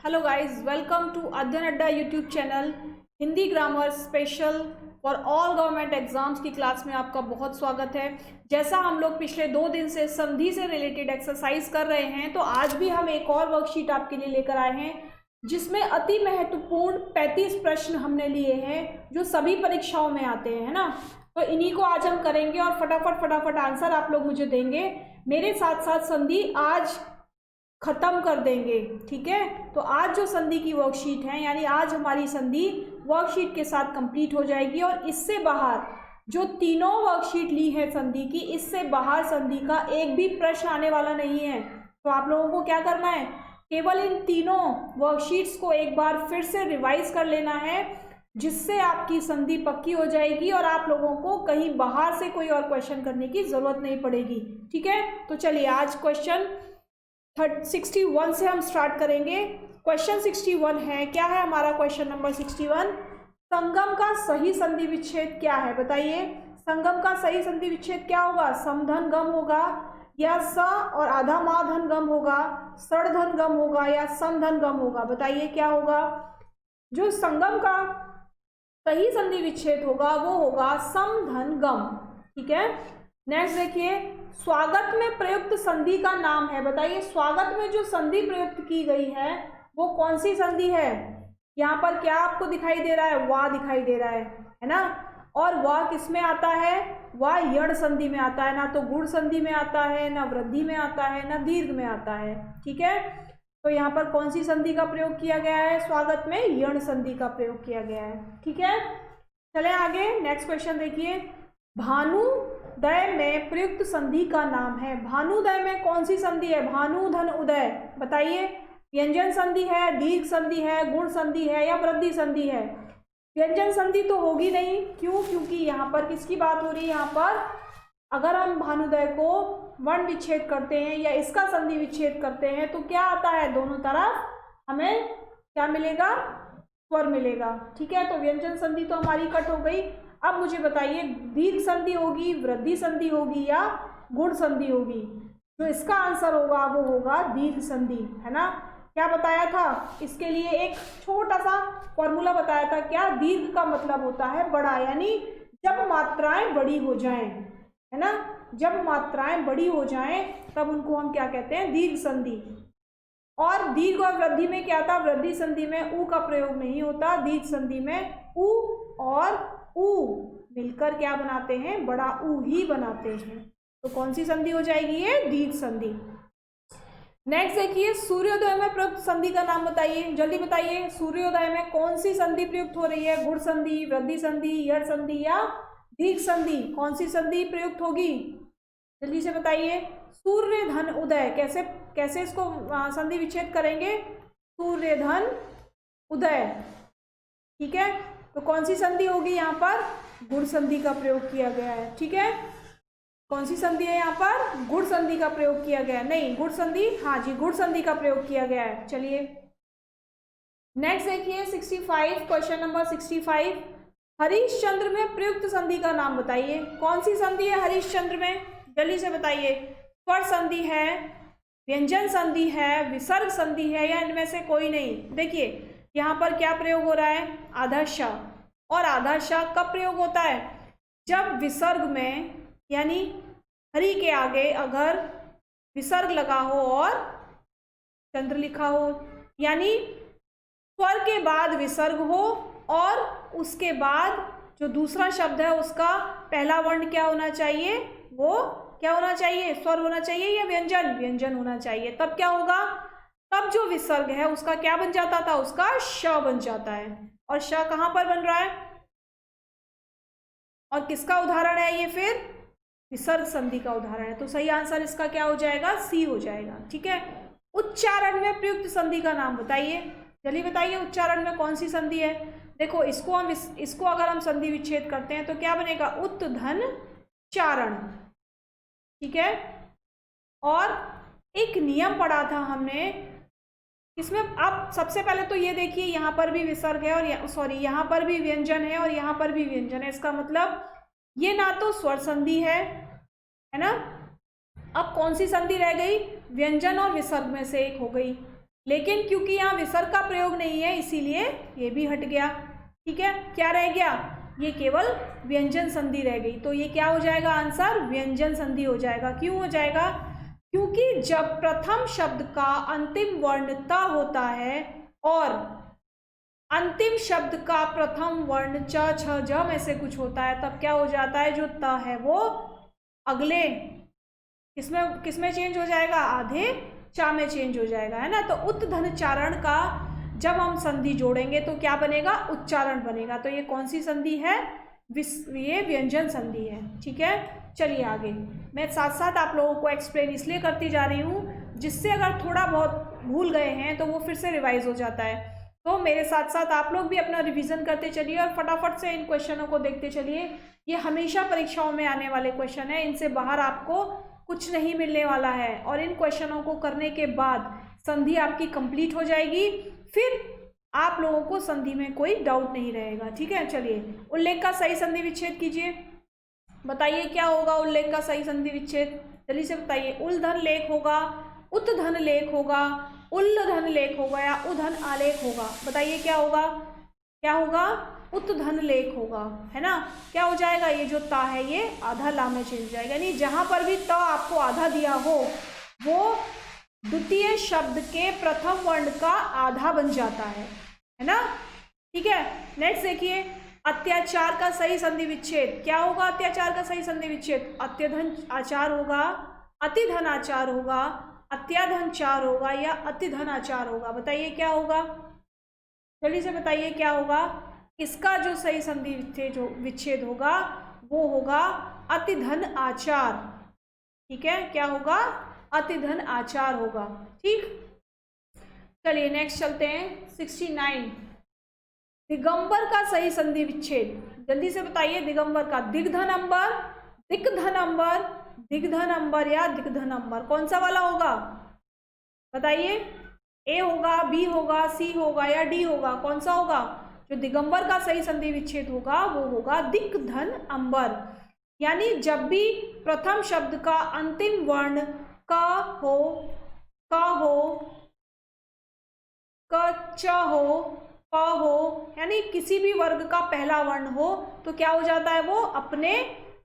Hello guys, welcome to अध्ययन अड्डा YouTube channel. Hindi grammar special for all government exams की class में आपका बहुत स्वागत है। जैसा हम लोग पिछले 2 दिन से संधि से रिलेटेड एक्सरसाइज कर रहे हैं, तो आज भी हम एक और वर्कशीट आपके लिए लेकर आए हैं जिसमें अति महत्वपूर्ण 35 प्रश्न हमने लिए हैं जो सभी परीक्षाओं में आते हैं, है ना। तो इन्हीं को आज हम करेंगे और फटाफट आंसर आप लोग मुझे देंगे। मेरे साथ साथ संधि आज खत्म कर देंगे, ठीक है। तो आज जो संधि की वर्कशीट है, यानी आज हमारी संधि वर्कशीट के साथ कंप्लीट हो जाएगी और इससे बाहर जो तीनों वर्कशीट ली है संधि की, इससे बाहर संधि का एक भी प्रश्न आने वाला नहीं है। तो आप लोगों को क्या करना है, केवल इन तीनों वर्कशीट्स को एक बार फिर से रिवाइज कर लेना है, जिससे आपकी संधि पक्की हो जाएगी और आप लोगों को कहीं बाहर से कोई और क्वेश्चन करने की जरूरत नहीं पड़ेगी, ठीक है। तो चलिए आज क्वेश्चन 61 से हम स्टार्ट करेंगे। क्वेश्चन 61 है, क्या है हमारा क्वेश्चन नंबर 61? संगम का सही संधि विच्छेद क्या है, बताइए। संगम का सही संधि विच्छेद क्या होगा? समधन गम होगा या स और आधा मा धन गम होगा, सड़धन गम होगा या समधन गम होगा, बताइए क्या होगा। जो संगम का सही संधि विच्छेद होगा वो होगा समधन गम, ठीक है। नेक्स्ट देखिए, स्वागत में प्रयुक्त संधि का नाम है, बताइए। स्वागत में जो संधि प्रयुक्त की गई है वो कौन सी संधि है? यहाँ पर क्या आपको दिखाई दे रहा है? वाह दिखाई दे रहा है ना। और वाह किस में आता है? वाह यड़ संधि में आता है, ना तो गुण संधि में आता है, ना वृद्धि में आता है, ना दीर्घ में आता है, ठीक है। तो यहाँ पर कौन सी संधि का प्रयोग किया गया है? स्वागत में यण संधि का प्रयोग किया गया है, ठीक है। चले आगे, नेक्स्ट क्वेश्चन देखिए। भानुदय में प्रयुक्त संधि का नाम है। भानुदय में कौन सी संधि है? भानु धन उदय, बताइए। व्यंजन संधि है, दीर्घ संधि है, गुण संधि है या वृद्धि संधि है? व्यंजन संधि तो होगी नहीं, क्यों? क्योंकि यहाँ पर किसकी बात हो रही है? यहाँ पर अगर हम भानुदय को वर्ण विच्छेद करते हैं या इसका संधि विच्छेद करते हैं तो क्या आता है? दोनों तरफ हमें क्या मिलेगा? स्वर मिलेगा, ठीक है। तो व्यंजन संधि तो हमारी कट हो गई। अब मुझे बताइए, दीर्घ संधि होगी, वृद्धि संधि होगी या गुण संधि होगी? जो इसका आंसर होगा वो होगा दीर्घ संधि, है ना। क्या बताया था? इसके लिए एक छोटा सा फॉर्मूला बताया था। क्या? दीर्घ का मतलब होता है बड़ा, यानी जब मात्राएं बड़ी हो जाएं, है ना। जब मात्राएं बड़ी हो जाएं तब उनको हम क्या कहते हैं? दीर्घ संधि। और दीर्घ और वृद्धि में क्या था? वृद्धि संधि में ऊ का प्रयोग नहीं होता, दीर्घ संधि में ऊ और ऊ मिलकर क्या बनाते हैं? बड़ा ऊ ही बनाते हैं। तो कौन सी संधि हो जाएगी? ये दीर्घ संधि। नेक्स्ट देखिए, सूर्योदय में प्रयुक्त संधि का नाम बताइए, जल्दी बताइए। सूर्योदय में कौन सी संधि प्रयुक्त हो रही है? गुण संधि, वृद्धि संधि, यड़ संधि या दीर्घ संधि? कौन सी संधि प्रयुक्त होगी? जल्दी से बताइए। सूर्य धन उदय, कैसे इसको संधि विच्छेद करेंगे? सूर्य धन उदय, ठीक है। तो कौन सी संधि होगी? यहाँ पर गुण संधि का प्रयोग किया गया है, ठीक है। कौन सी संधि है यहाँ पर? गुण संधि का प्रयोग किया गया है। नहीं, गुण संधि, हाँ जी, गुण संधि का प्रयोग किया गया है। चलिए नेक्स्ट देखिए 65, क्वेश्चन नंबर 65। हरिश्चंद्र में प्रयुक्त संधि का नाम बताइए। कौन सी संधि है हरिश्चंद्र में? जल्दी से बताइए। स्वर संधि है, व्यंजन संधि है, विसर्ग संधि है या इनमें से कोई नहीं? देखिए यहाँ पर क्या प्रयोग हो रहा है? आधा श। और आधा श कब प्रयोग होता है? जब विसर्ग में, यानी हरि के आगे अगर विसर्ग लगा हो और चंद्र लिखा हो, यानी स्वर के बाद विसर्ग हो और उसके बाद जो दूसरा शब्द है उसका पहला वर्ण क्या होना चाहिए? वो क्या होना चाहिए? स्वर होना चाहिए या व्यंजन? व्यंजन होना चाहिए। तब क्या होगा? तब जो विसर्ग है उसका क्या बन जाता था? उसका श बन जाता है। और श कहाँ पर बन रहा है और किसका उदाहरण है ये? फिर विसर्ग संधि का उदाहरण है। तो सही आंसर इसका क्या हो जाएगा? सी हो जाएगा, ठीक है। उच्चारण में प्रयुक्त संधि का नाम बताइए, जल्दी बताइए। उच्चारण में कौन सी संधि है? देखो इसको अगर हम संधि विच्छेद करते हैं तो क्या बनेगा? उत धन चारण, ठीक है। और एक नियम पढ़ा था हमने इसमें। अब सबसे पहले तो ये देखिए, यहाँ पर भी विसर्ग है और यहाँ पर भी व्यंजन है और यहाँ पर भी व्यंजन है। इसका मतलब ये ना तो स्वर संधि है ना। अब कौन सी संधि रह गई? व्यंजन और विसर्ग में से एक हो गई। लेकिन क्योंकि यहाँ विसर्ग का प्रयोग नहीं है इसीलिए ये भी हट गया। ठीक है, क्या रह गया, ये केवल व्यंजन संधि रह गई। तो ये क्या हो जाएगा आंसर, व्यंजन संधि हो जाएगा। क्यों हो जाएगा, क्योंकि जब प्रथम शब्द का अंतिम वर्ण त होता है और अंतिम शब्द का प्रथम वर्ण च छ ज में से कुछ होता है, तब क्या हो जाता है, जो त है वो अगले किसमें चेंज हो जाएगा, आधे चा में चेंज हो जाएगा, है ना। तो उत्धन चारण का जब हम संधि जोड़ेंगे तो क्या बनेगा, उच्चारण बनेगा। तो ये कौन सी संधि है, ये व्यंजन संधि है। ठीक है, चलिए आगे। मैं साथ साथ आप लोगों को एक्सप्लेन इसलिए करती जा रही हूँ जिससे अगर थोड़ा बहुत भूल गए हैं तो वो फिर से रिवाइज हो जाता है। तो मेरे साथ साथ आप लोग भी अपना रिवीजन करते चलिए और फटाफट से इन क्वेश्चनों को देखते चलिए। ये हमेशा परीक्षाओं में आने वाले क्वेश्चन है, इनसे बाहर आपको कुछ नहीं मिलने वाला है। और इन क्वेश्चनों को करने के बाद संधि आपकी कंप्लीट हो जाएगी, फिर आप लोगों को संधि में कोई डाउट नहीं रहेगा। ठीक है, चलिए उल्लेख का सही संधि विच्छेद कीजिए। बताइए क्या होगा उल्लेख का सही संधि विच्छेद, जल्दी से बताइए। उल्धन लेख होगा, उत्धन लेख होगा, उल्धन लेख होगा या उधन आलेख होगा। बताइए क्या होगा, क्या होगा, उत्धन लेख होगा, है ना। क्या हो जाएगा, ये जो ता है ये आधा ला में चेंज जाएगा, यानी जहां पर भी ता आपको आधा दिया हो वो द्वितीय शब्द के प्रथम वर्ण का आधा बन जाता है ना। ठीक है, नेक्स्ट देखिए, अत्याचार का सही संधि विच्छेद क्या होगा। अत्याचार का सही संधि विच्छेद अत्यधन आचार होगा, अतिधन आचार होगा, अत्याधन चार होगा या अतिधन आचार होगा। बताइए क्या होगा, जल्दी से बताइए क्या होगा। इसका जो सही संधि विच्छेद होगा वो होगा अतिधन आचार। ठीक है, क्या होगा, अतिधन आचार होगा। ठीक, चलिए नेक्स्ट चलते हैं। 69 दिगंबर का सही संधि विच्छेद, जल्दी से बताइए। दिगंबर का दिग्धन अंबर, दिग्धन अंबर, दिग्धन अंबर या दिग्धन अंबर, कौन सा वाला होगा बताइए। ए होगा, बी होगा, सी होगा या डी होगा, कौन सा होगा। जो दिगंबर का सही संधि विच्छेद होगा वो होगा दिग्धन अंबर। यानी जब भी प्रथम शब्द का अंतिम वर्ण क हो, क हो, क च हो, प हो, यानी किसी भी वर्ग का पहला वर्ण हो तो क्या हो जाता है, वो अपने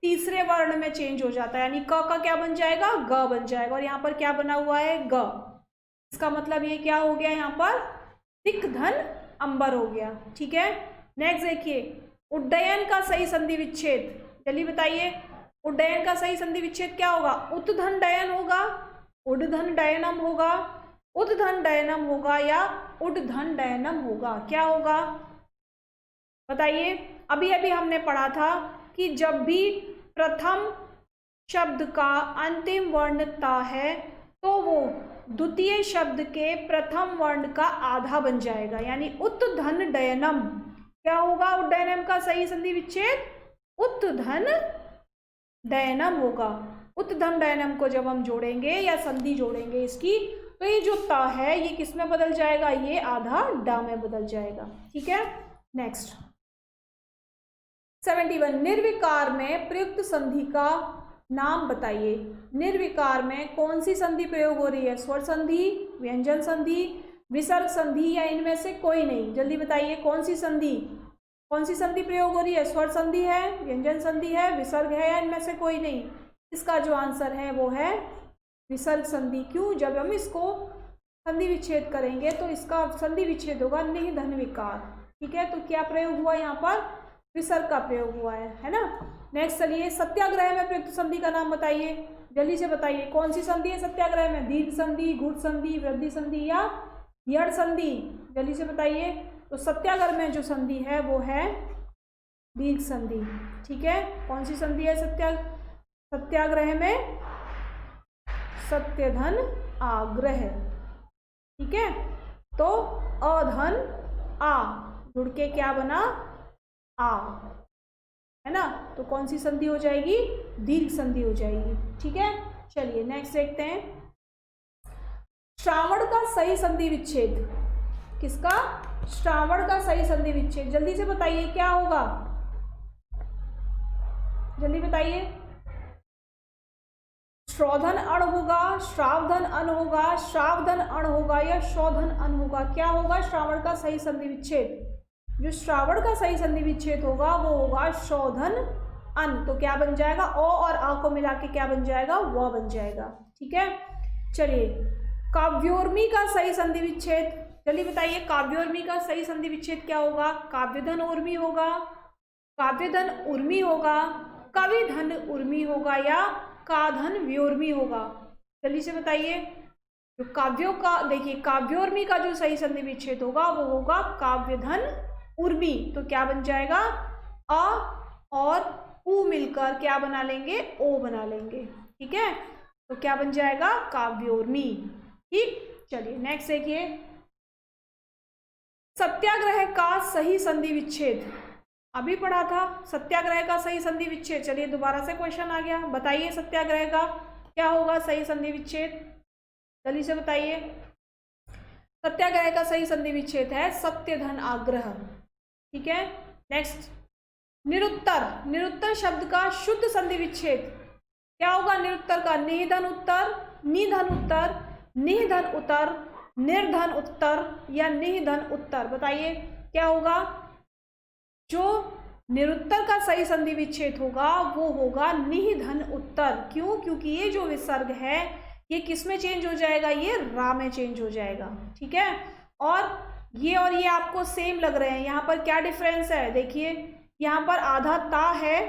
तीसरे वर्ण में चेंज हो जाता है। यानी क का क्या बन जाएगा, ग बन जाएगा। और यहाँ पर क्या बना हुआ है, ग। इसका मतलब ये क्या हो गया, यहाँ पर दिग्धन अंबर हो गया। ठीक है, नेक्स्ट देखिए, उड्डयन का सही संधि विच्छेद, जल्दी बताइए। उड्डयन का सही संधि विच्छेद क्या होगा, उत्धन डयन होगा, उड्धन डयनम होगा, उद्धन डयनम होगा या उड्धन डयनम होगा। क्या होगा बताइए। अभी अभी हमने पढ़ा था कि जब भी प्रथम शब्द का अंतिम वर्ण ता है तो वो द्वितीय शब्द के प्रथम वर्ण का आधा बन जाएगा, यानी उत्धन डयनम। क्या होगा उड्डयनम का सही संधि विच्छेद, उत्धन डयनम होगा। उत्धन डयनम को जब हम जोड़ेंगे या संधि जोड़ेंगे इसकी, तो ये जो ता है ये किस में बदल जाएगा, ये आधा डा में बदल जाएगा। ठीक है, नेक्स्ट 71 निर्विकार में प्रयुक्त संधि का नाम बताइए। निर्विकार में कौन सी संधि प्रयोग हो रही है, स्वर संधि, व्यंजन संधि, विसर्ग संधि या इनमें से कोई नहीं। जल्दी बताइए कौन सी संधि, कौन सी संधि प्रयोग हो रही है, स्वर संधि है, व्यंजन संधि है, विसर्ग है या इनमें से कोई नहीं। इसका जो आंसर है वो है विसर्ग संधि। क्यों, जब हम इसको संधि विच्छेद करेंगे तो इसका संधि विच्छेद होगा निधन विकार। ठीक है, तो क्या प्रयोग हुआ यहाँ पर, विसर्ग का प्रयोग हुआ है ना। नेक्स्ट चलिए, सत्याग्रह में प्रयुक्त संधि का नाम बताइए। जल्दी से बताइए कौन सी संधि है सत्याग्रह में, दीर्घ संधि, घुट संधि, वृद्धि संधि या यड़ संधि। जल्दी से बताइए। तो सत्याग्रह में जो संधि है वो है दीर्घ संधि। ठीक है, कौन सी संधि है सत्याग्रह में, सत्यधन आग्रह। ठीक है, तो अधन आ जुड़ के क्या बना, आ, है ना। तो कौन सी संधि हो जाएगी, दीर्घ संधि हो जाएगी। ठीक है, चलिए नेक्स्ट देखते हैं। श्रावण का सही संधि विच्छेद, किसका, श्रावण का सही संधि विच्छेद। जल्दी से बताइए क्या होगा, जल्दी बताइए। श्रोधन अण होगा, श्रावधन अन होगा, श्रावधन अण होगा या शोधन अन होगा? क्या होगा श्रावण का सही संधि विच्छेद? जो श्रावण का सही संधि विच्छेद होगा वो होगा शोधन अन। तो क्या बन जाएगा? ओ और आ को मिला के क्या बन जाएगा? व बन जाएगा। ठीक है, चलिए काव्योर्मी का सही संधि विच्छेद, चलिए बताइए काव्योर्मी का सही संधि विच्छेद क्या होगा? काव्यधन उर्मी होगा, काव्यधन उर्मी होगा, कविधन उर्मी होगा या काधन व्योर्मी होगा? जल्दी से बताइए। जो काव्यों का, देखिए काव्योर्मी का जो सही संधि विच्छेद होगा वो होगा काव्यधन उर्मी। तो क्या बन जाएगा? अ और उ मिलकर क्या बना लेंगे? ओ बना लेंगे। ठीक है, तो क्या बन जाएगा? काव्योर्मी। ठीक, चलिए नेक्स्ट देखिए, सत्याग्रह का सही संधि विच्छेद। अभी पढ़ा था सत्याग्रह का सही संधि विच्छेद। चलिए दोबारा से क्वेश्चन आ गया, बताइए सत्याग्रह का क्या होगा सही संधि विच्छेद? जल्दी से बताइए। सत्याग्रह का सही संधि विच्छेद है सत्य धन आग्रह। ठीक है, नेक्स्ट निरुत्तर। निरुत्तर शब्द का शुद्ध संधि विच्छेद क्या होगा? निरुत्तर का निधन उत्तर, निधन उत्तर, निधन उत्तर, निर्धन उत्तर या निधन उत्तर? बताइए क्या होगा? जो निरुत्तर का सही संधि विच्छेद होगा वो होगा निधन उत्तर। क्यों? क्योंकि ये जो विसर्ग है ये किस में चेंज हो जाएगा? ये रा में चेंज हो जाएगा। ठीक है, और ये आपको सेम लग रहे हैं। यहाँ पर क्या डिफरेंस है? देखिए यहाँ पर आधा ता है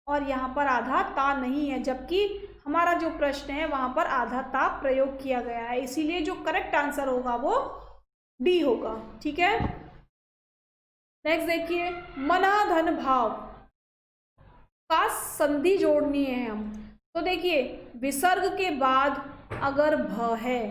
और यहाँ पर आधा ता नहीं है, जबकि हमारा जो प्रश्न है वहाँ पर आधा ता प्रयोग किया गया है। इसीलिए जो करेक्ट आंसर होगा वो डी होगा। ठीक है, नेक्स्ट देखिए, मना धन भाव का संधि जोड़नी है हम। तो देखिए विसर्ग के बाद अगर भ है,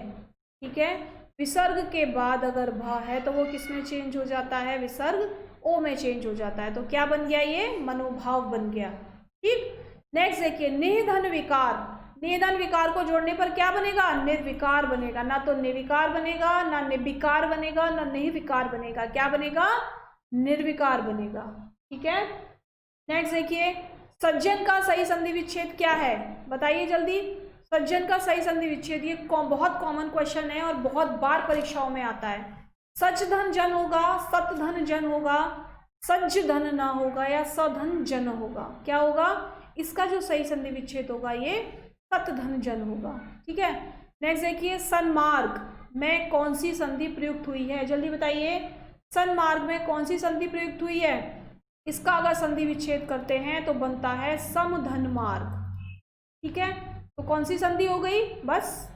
ठीक है, विसर्ग के बाद अगर भ है तो वो किस में चेंज हो जाता है? विसर्ग ओ में चेंज हो जाता है। तो क्या बन गया? ये मनोभाव बन गया। ठीक, नेक्स्ट देखिए, निधन विकार। निधन विकार को जोड़ने पर क्या बनेगा? निर्विकार बनेगा। ना तो निर्विकार बनेगा, ना निर्विकार बनेगा, ना निर्विकार बनेगा। क्या बनेगा? निर्विकार बनेगा। ठीक है, नेक्स्ट देखिए, सज्जन का सही संधि विच्छेद क्या है? बताइए जल्दी। सज्जन का सही संधि विच्छेद, ये बहुत कॉमन क्वेश्चन है और बहुत बार परीक्षाओं में आता है। सच धन जन होगा, सत धन जन होगा, सज्ज धन ना होगा या सधन जन होगा? क्या होगा? इसका जो सही संधि विच्छेद होगा ये सत धन जन होगा। ठीक है, नेक्स्ट देखिए, सन्मार्ग में कौन सी संधि प्रयुक्त हुई है? जल्दी बताइए, सन्मार्ग में कौन सी संधि प्रयुक्त हुई है? इसका अगर संधि विच्छेद करते हैं तो बनता है समधन मार्ग। ठीक है, तो कौन सी संधि हो गई? बस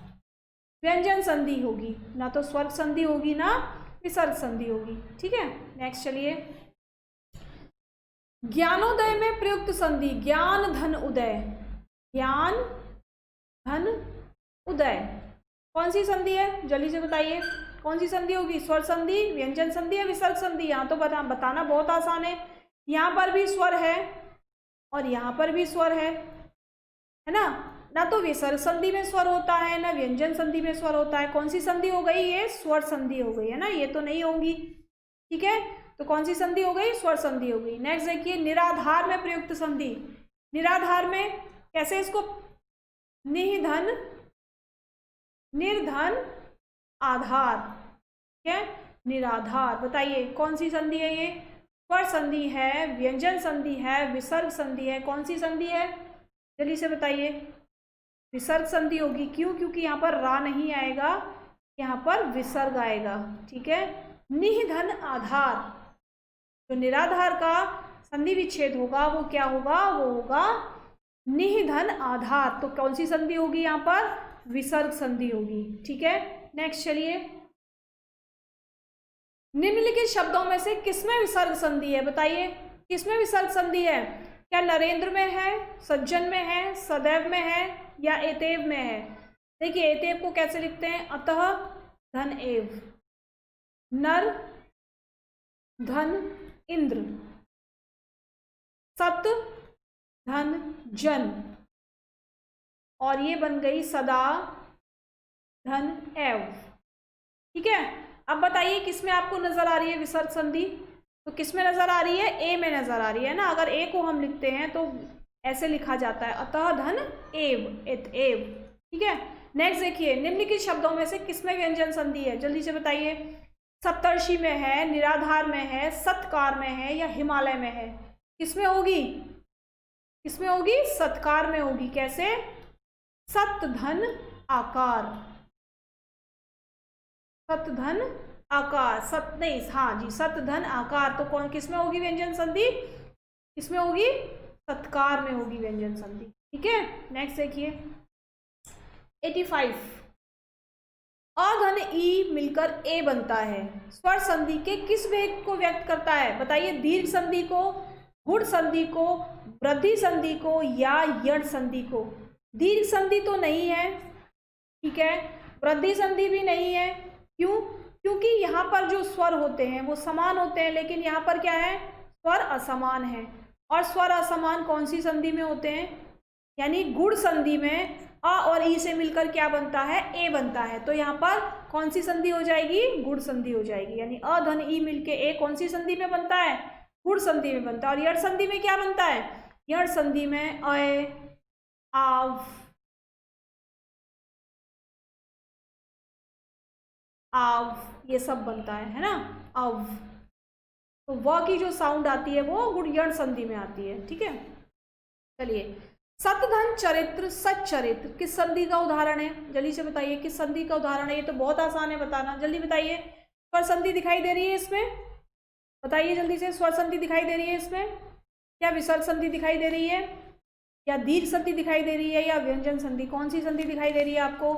व्यंजन संधि होगी, ना तो स्वर संधि होगी ना विसर्ग संधि होगी। ठीक है, नेक्स्ट चलिए, ज्ञानोदय में प्रयुक्त संधि। ज्ञान धन उदय, ज्ञान धन उदय कौन सी संधि है? जल्दी से बताइए कौन सी संधि होगी? स्वर संधि, व्यंजन संधि या विसर्ग संधि? यहाँ तो बताना बहुत आसान है। यहाँ पर भी स्वर है और यहाँ पर भी स्वर है ना? ना तो विसर्ग संधि में स्वर होता है ना व्यंजन संधि में स्वर होता है। कौन सी संधि हो गई? ये स्वर संधि हो गई है ना, ये तो नहीं होंगी। ठीक है, तो कौन सी संधि हो गई? स्वर संधि हो गई। नेक्स्ट देखिए, निराधार में प्रयुक्त संधि। निराधार में कैसे इसको? निधन, निर्धन, आधार। ठीक है, निराधार। बताइए कौन सी संधि है? ये स्वर संधि है, व्यंजन संधि है, विसर्ग संधि है? कौन सी संधि है? जल्दी से बताइए। विसर्ग संधि होगी। क्यों? क्योंकि यहाँ पर रा नहीं आएगा, यहाँ पर विसर्ग आएगा। ठीक है, निधन आधार। जो निराधार का संधि विच्छेद होगा वो क्या होगा? वो होगा निधन आधार। तो कौन सी संधि होगी? यहाँ पर विसर्ग संधि होगी। ठीक है, नेक्स्ट चलिए, निम्नलिखित शब्दों में से किसमें विसर्ग संधि है? बताइए किसमें विसर्ग संधि है? क्या नरेंद्र में है, सज्जन में है, सदैव में है या एतेव में है? देखिए एतेव को कैसे लिखते हैं? अतः धन एव, नर धन इंद्र, सत धन जन, और ये बन गई सदा धन एव। ठीक है, अब बताइए किसमें आपको नजर आ रही है विसर्ग संधि? तो किसमें नजर आ रही है? ए में नजर आ रही है ना। अगर ए को हम लिखते हैं तो ऐसे लिखा जाता है, अतः धन एव, इत एव। ठीक है। नेक्स्ट देखिए, निम्नलिखित शब्दों में से किसमें व्यंजन संधि है, जल्दी से बताइए। सप्तर्षि में है, निराधार में है, सत्कार में है या हिमालय में है? किसमें होगी? किसमें होगी? सत्कार में होगी। कैसे? सत धन आकार, सत धन आकार, सत नहीं, हाँ जी, सत धन आकार। तो कौन किसमें होगी व्यंजन संधि? किसमें होगी? सत्कार में होगी व्यंजन संधि। ठीक है। नेक्स्ट देखिए 85, अ धन ई मिलकर ए बनता है, स्वर संधि के किस भेद को व्यक्त करता है? बताइए। दीर्घ संधि को, गुण संधि को, वृद्धि संधि को या यण संधि को? दीर्घ संधि तो नहीं है, ठीक है, वृद्धि संधि भी नहीं है। क्यों? क्योंकि यहाँ पर जो स्वर होते हैं वो समान होते हैं, लेकिन यहाँ पर क्या है? स्वर असमान है। और स्वर असमान कौन सी संधि में होते हैं? यानी गुण संधि में अ और ई से मिलकर क्या बनता है? ए बनता है। तो यहाँ पर कौन सी संधि हो जाएगी? गुण संधि हो जाएगी। यानी अ धन ई मिलके ए कौन सी संधि में बनता है? गुण संधि में बनता है। और यण संधि में क्या बनता है? यण संधि में अय, आव, आव ये सब बनता है ना, अव। तो व की जो साउंड आती है वो गुण यण संधि में आती है। ठीक है। चलिए, सतधन चरित्र सच्चरित्र किस संधि का उदाहरण है? जल्दी से बताइए किस संधि का उदाहरण है। ये तो बहुत आसान है बताना, जल्दी बताइए। स्वर संधि दिखाई दे रही है इसमें, बताइए जल्दी से। स्वर संधि दिखाई दे रही है इसमें, क्या विसर्ग संधि दिखाई दे रही है, या दीर्घ संधि दिखाई दे रही है, या व्यंजन संधि? कौन सी संधि दिखाई दे रही है आपको?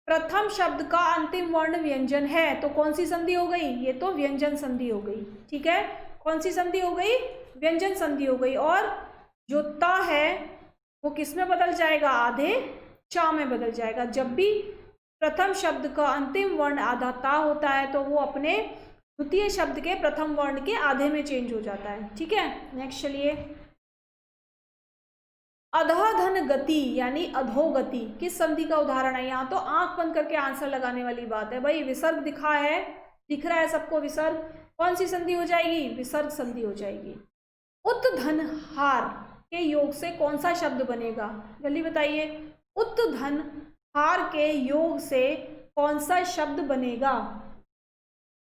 प्रथम शब्द का अंतिम वर्ण व्यंजन है, तो कौन सी संधि हो गई? ये तो व्यंजन संधि हो गई। ठीक है। कौन सी संधि हो गई? व्यंजन संधि हो गई। और जो ता है वो किस में बदल जाएगा? आधे चा में बदल जाएगा। जब भी प्रथम शब्द का अंतिम वर्ण आधा ता होता है तो वो अपने द्वितीय शब्द के प्रथम वर्ण के आधे में चेंज हो जाता है। ठीक है। नेक्स्ट चलिए, अधोधन गति यानी अधोगति किस संधि का उदाहरण है? यहाँ तो आंख बंद करके आंसर लगाने वाली बात है भाई। विसर्ग दिखा है, दिख रहा है सबको विसर्ग, कौन सी संधि हो जाएगी? विसर्ग संधि हो जाएगी। उत्धन हार के योग से कौन सा शब्द बनेगा? जल्दी बताइए। उत्धन हार के योग से कौन सा शब्द बनेगा?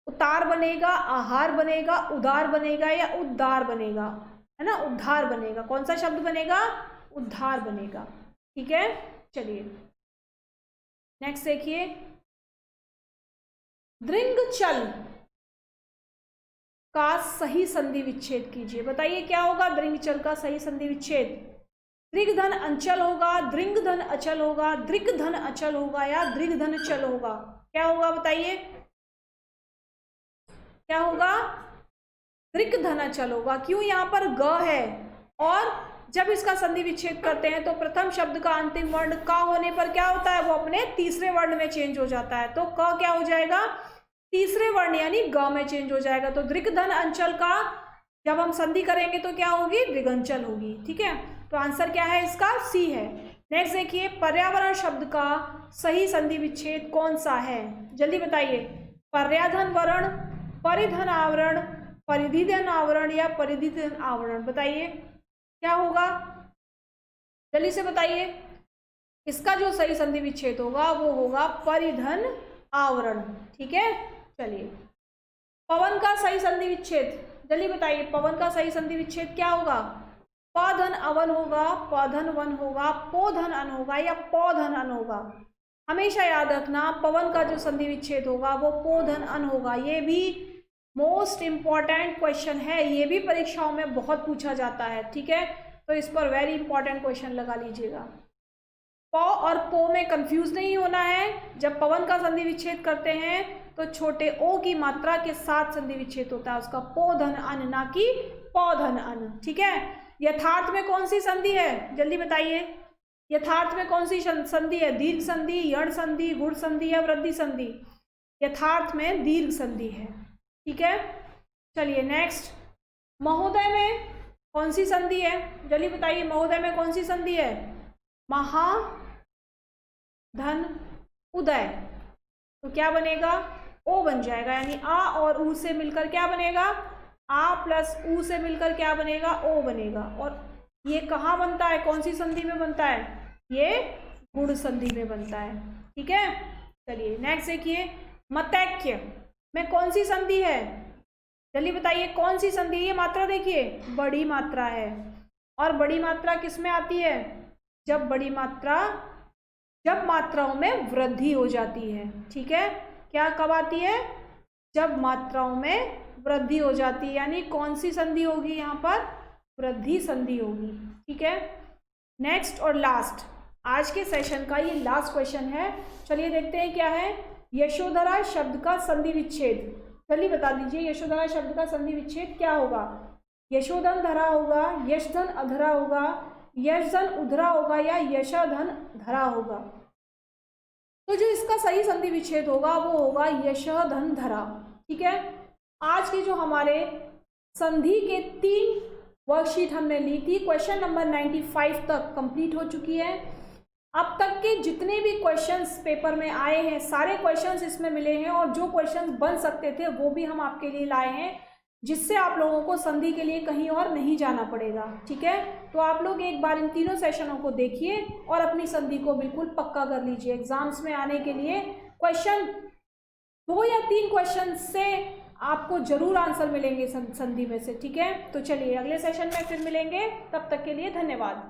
उतार बनेगा, आहार बनेगा, उदार बनेगा या उद्धार बनेगा? है ना, उद्धार बनेगा। कौन सा शब्द बनेगा? उद्धार बनेगा। ठीक है। चलिए नेक्स्ट देखिए, दृंग चल का सही संधि विच्छेद कीजिए। बताइए क्या होगा दृंग चल का सही संधि विच्छेद? दृग धन अंचल होगा, दृंग धन अचल होगा, दृग धन अचल होगा या दृग धन चल होगा? क्या होगा बताइए, क्या होगा? दृग धन अचल होगा। क्यों? यहाँ पर ग है और जब इसका संधि विच्छेद करते हैं तो प्रथम शब्द का अंतिम वर्ण का होने पर क्या होता है? वो अपने तीसरे वर्ण में चेंज हो जाता है। तो क क्या हो जाएगा? तीसरे वर्ण यानी ग में चेंज हो जाएगा। तो दृग्धन अंचल का जब हम संधि करेंगे तो क्या होगी? दृगंचल होगी। ठीक है। तो आंसर क्या है इसका? सी है। नेक्स्ट देखिए, पर्यावरण शब्द का सही संधि विच्छेद कौन सा है? जल्दी बताइए। पर्याधन वर्ण, परिधन आवरण, परिधिधन आवरण या परिधिधन आवरण? बताइए क्या होगा, जल्दी से बताइए। इसका जो सही संधि विच्छेद होगा वो होगा परिधन आवरण। ठीक है। चलिए, पवन का सही संधि विच्छेद जल्दी बताइए। पवन का सही संधि विच्छेद क्या होगा? पधन अवन होगा, पधन वन होगा, पोधन अन होगा या पौधन अन होगा? हमेशा याद रखना पवन का जो संधि विच्छेद होगा वो पोधन अन होगा। ये भी मोस्ट इंपॉर्टेंट क्वेश्चन है, ये भी परीक्षाओं में बहुत पूछा जाता है। ठीक है। तो इस पर वेरी इंपॉर्टेंट क्वेश्चन लगा लीजिएगा। प और पो में कंफ्यूज नहीं होना है। जब पवन का संधि विच्छेद करते हैं तो छोटे ओ की मात्रा के साथ संधि विच्छेद होता है उसका, पोधन अन ना कि पौधन अन। ठीक है। यथार्थ में कौन सी संधि है? जल्दी बताइए। यथार्थ में कौन सी संधि है? दीर्घ संधि, यण संधि, गुण संधि या वृद्धि संधि? यथार्थ में दीर्घ संधि है। ठीक है। चलिए नेक्स्ट, महोदय में कौन सी संधि है? जल्दी बताइए। महोदय में कौन सी संधि है? महा धन उदय। तो क्या बनेगा? ओ बन जाएगा। यानी आ और ऊ से मिलकर क्या बनेगा? आ प्लस ऊ से मिलकर क्या बनेगा? ओ बनेगा। और ये कहाँ बनता है? कौन सी संधि में बनता है? ये गुण संधि में बनता है। ठीक है, चलिए नेक्स्ट देखिए, मतैक्य में कौन सी संधि है? जल्दी बताइए कौन सी संधि? ये मात्रा देखिए बड़ी मात्रा है, और बड़ी मात्रा किस में आती है? जब मात्राओं में वृद्धि हो जाती है। ठीक है, क्या कब आती है? जब मात्राओं में वृद्धि हो जाती है, यानी कौन सी संधि होगी यहाँ पर? वृद्धि संधि होगी। ठीक है, नेक्स्ट और लास्ट आज के सेशन का ये लास्ट क्वेश्चन है। चलिए देखते हैं क्या है। यशोधरा शब्द का संधि विच्छेद, चलिए बता दीजिए यशोधरा शब्द का संधि विच्छेद क्या होगा? यशोधन धरा होगा, यशधन अधरा होगा, यशधन उधरा होगा, या यशधन धरा होगा? तो जो इसका सही संधि विच्छेद होगा वो होगा यशधन धरा। ठीक है, आज के जो हमारे संधि के 3 वर्कशीट हमने ली थी, क्वेश्चन नंबर 95 तक कंप्लीट हो चुकी है। अब तक के जितने भी क्वेश्चंस पेपर में आए हैं सारे क्वेश्चंस इसमें मिले हैं, और जो क्वेश्चंस बन सकते थे वो भी हम आपके लिए लाए हैं, जिससे आप लोगों को संधि के लिए कहीं और नहीं जाना पड़ेगा। ठीक है, तो आप लोग एक बार इन तीनों सेशनों को देखिए और अपनी संधि को बिल्कुल पक्का कर लीजिए। एग्जाम्स में आने के लिए क्वेश्चन 2 या 3 क्वेश्चन से आपको जरूर आंसर मिलेंगे संधि में से। ठीक है, तो चलिए अगले सेशन में फिर मिलेंगे, तब तक के लिए धन्यवाद।